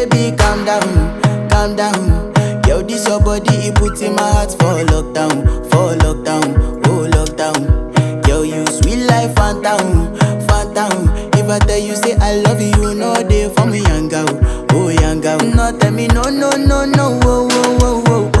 baby, calm down. Yo, this your body, it put in my heart for lockdown, oh lockdown. Yo, you sweet life, phantom, phantom. If I tell you say I love you, no day for me, young girl, oh young girl. No tell me no, oh, oh, oh, oh, oh.